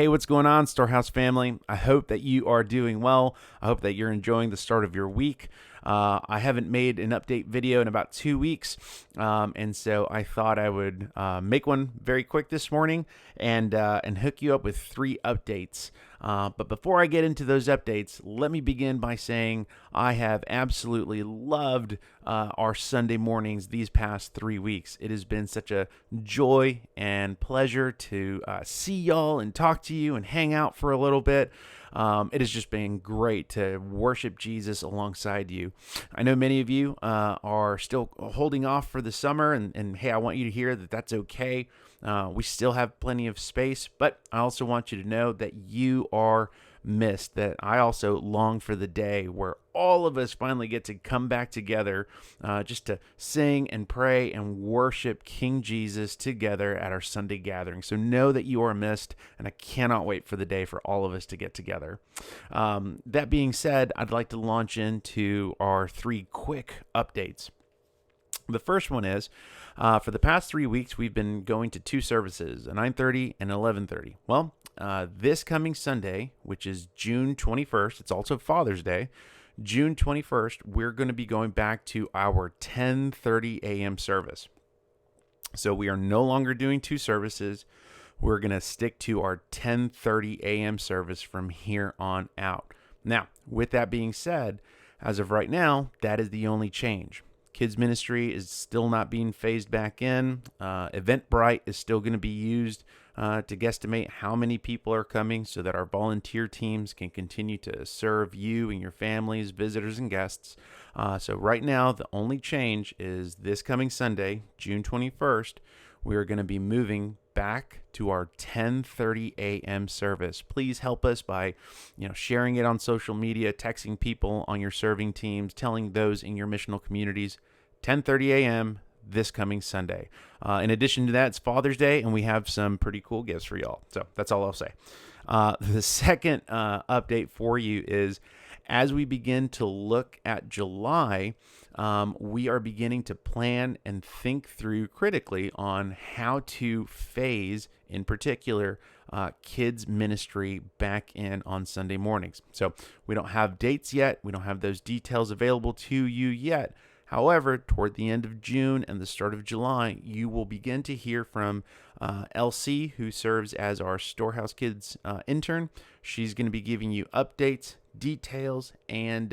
Hey, what's going on, Storehouse family? I hope that you are doing well. I hope that you're enjoying the start of your week. I haven't made an update video in about 2 weeks, and so I thought I would make one very quick this morning and hook you up with 3 updates. But before I get into those updates, let me begin by saying I have absolutely loved our Sunday mornings these past 3 weeks. It has been such a joy and pleasure to see y'all and talk to you and hang out for a little bit. It has just been great to worship Jesus alongside you. I know many of you are still holding off for the summer, and hey, I want you to hear that that's okay. We still have plenty of space, but I also want you to know that you are missed, that I also long for the day where all of us finally get to come back together just to sing and pray and worship King Jesus together at our Sunday gathering. So know that you are missed, and I cannot wait for the day for all of us to get together. That being said, I'd like to launch into our 3 quick updates. The first one is, for the past 3 weeks, we've been going to 2 services, a 9:30 and 11:30. Well, this coming Sunday, which is June 21st, it's also Father's Day, June 21st, we're going to be going back to our 10:30 a.m. service. So we are no longer doing 2 services. We're going to stick to our 10:30 a.m. service from here on out. Now, with that being said, as of right now, that is the only change. Kids ministry is still not being phased back in. Eventbrite is still going to be used to guesstimate how many people are coming so that our volunteer teams can continue to serve you and your families, visitors, and guests. So right now, the only change is this coming Sunday, June 21st, we are going to be moving back to our 10:30 a.m. service. Please help us by, sharing it on social media, texting people on your serving teams, telling those in your missional communities. 10:30 a.m. this coming Sunday. In addition to that, it's Father's Day, and we have some pretty cool gifts for y'all. So that's all I'll say. The second update for you is, as we begin to look at July, we are beginning to plan and think through critically on how to phase, in particular, kids ministry back in on Sunday mornings. So we don't have dates yet. We don't have those details available to you yet. However, toward the end of June and the start of July, you will begin to hear from Elsie, who serves as our Storehouse Kids intern. She's going to be giving you updates, details, and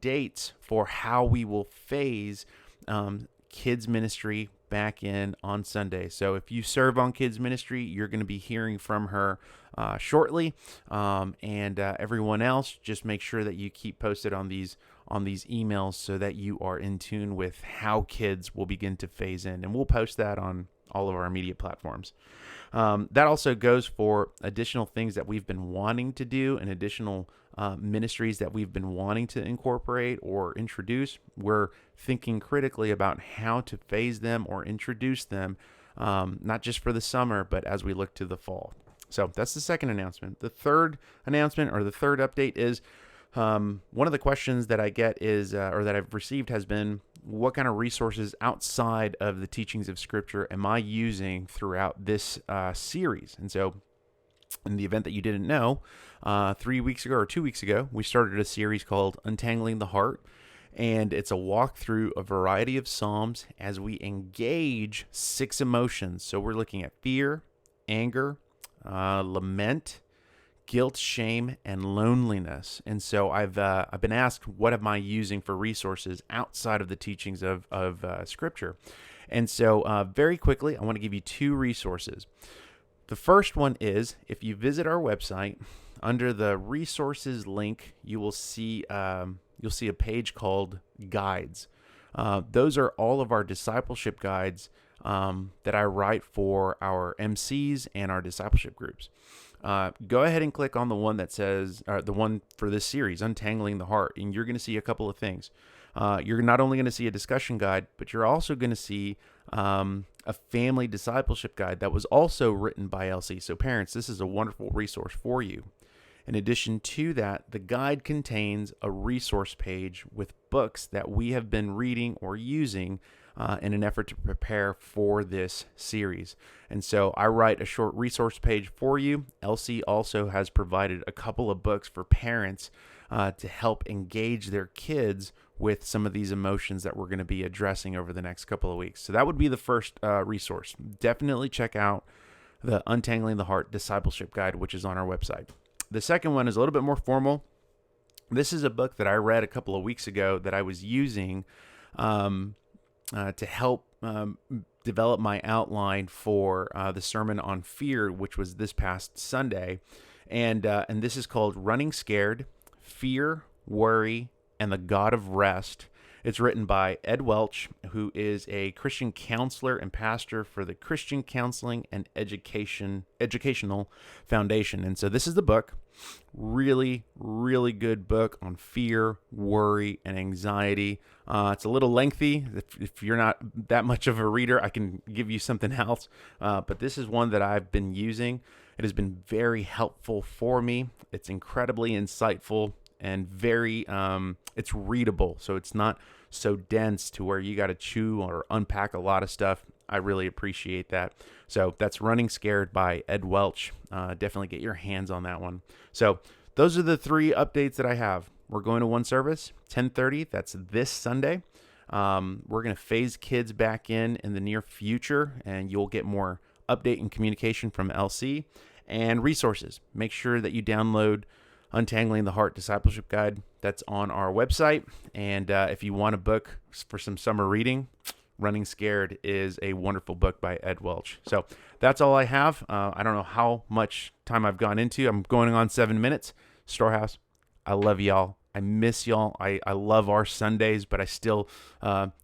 dates for how we will phase kids ministry back in on Sunday. So if you serve on kids ministry, you're going to be hearing from her shortly. And everyone else, just make sure that you keep posted on these emails so that you are in tune with how kids will begin to phase in. And we'll post that on all of our media platforms. That also goes for additional things that we've been wanting to do and additional ministries that we've been wanting to incorporate or introduce. We're thinking critically about how to phase them or introduce them, not just for the summer, but as we look to the fall. So that's the second announcement. The third announcement, or the third update, is one of the questions that I get is, or that I've received, has been, what kind of resources outside of the teachings of Scripture am I using throughout this series? And so, in the event that you didn't know, 3 weeks ago or 2 weeks ago, we started a series called Untangling the Heart. And it's a walk through a variety of Psalms as we engage 6 emotions. So we're looking at fear, anger, lament, guilt, shame, and loneliness. And so I've been asked, what am I using for resources outside of the teachings of Scripture? And so very quickly, I want to give you 2 resources. The first one is, if you visit our website, under the resources link, you'll see a page called Guides. Those are all of our discipleship guides that I write for our MCs and our discipleship groups. Go ahead and click on the one that says, the one for this series, Untangling the Heart, and you're going to see a couple of things. You're not only going to see a discussion guide, but you're also going to see a family discipleship guide that was also written by Elsie. So parents, this is a wonderful resource for you. In addition to that, the guide contains a resource page with books that we have been reading or using in an effort to prepare for this series. And so I write a short resource page for you. Elsie also has provided a couple of books for parents to help engage their kids with some of these emotions that we're going to be addressing over the next couple of weeks. So that would be the first resource. Definitely check out the Untangling the Heart Discipleship Guide, which is on our website. The second one is a little bit more formal. This is a book that I read a couple of weeks ago that I was using to help develop my outline for the Sermon on Fear, which was this past Sunday. And this is called Running Scared, Fear, Worry, and the God of Rest. It's written by Ed Welch, who is a Christian counselor and pastor for the Christian Counseling and Educational Foundation. And so this is the book. Really, really good book on fear, worry, and anxiety. It's a little lengthy. If you're not that much of a reader, I can give you something else. But this is one that I've been using. It has been very helpful for me. It's incredibly insightful and very, it's readable. So it's not so dense to where you got to chew or unpack a lot of stuff. I really appreciate that. So that's Running Scared by Ed Welch. Definitely get your hands on that one. So those are the three updates that I have. We're going to one service, 10:30. That's this Sunday. We're going to phase kids back in the near future, and you'll get more update and communication from LC and resources. Make sure that you download Untangling the Heart Discipleship Guide. That's on our website. And if you want a book for some summer reading, Running Scared is a wonderful book by Ed Welch. So that's all I have. I don't know how much time I've gone into. I'm going on 7 minutes. Storehouse, I love y'all. I miss y'all. I love our Sundays, but I still,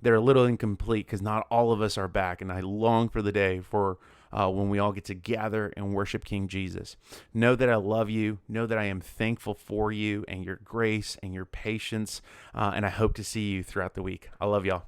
they're a little incomplete because not all of us are back. And I long for the day for when we all get to gather and worship King Jesus. Know that I love you. Know that I am thankful for you and your grace and your patience. And I hope to see you throughout the week. I love y'all.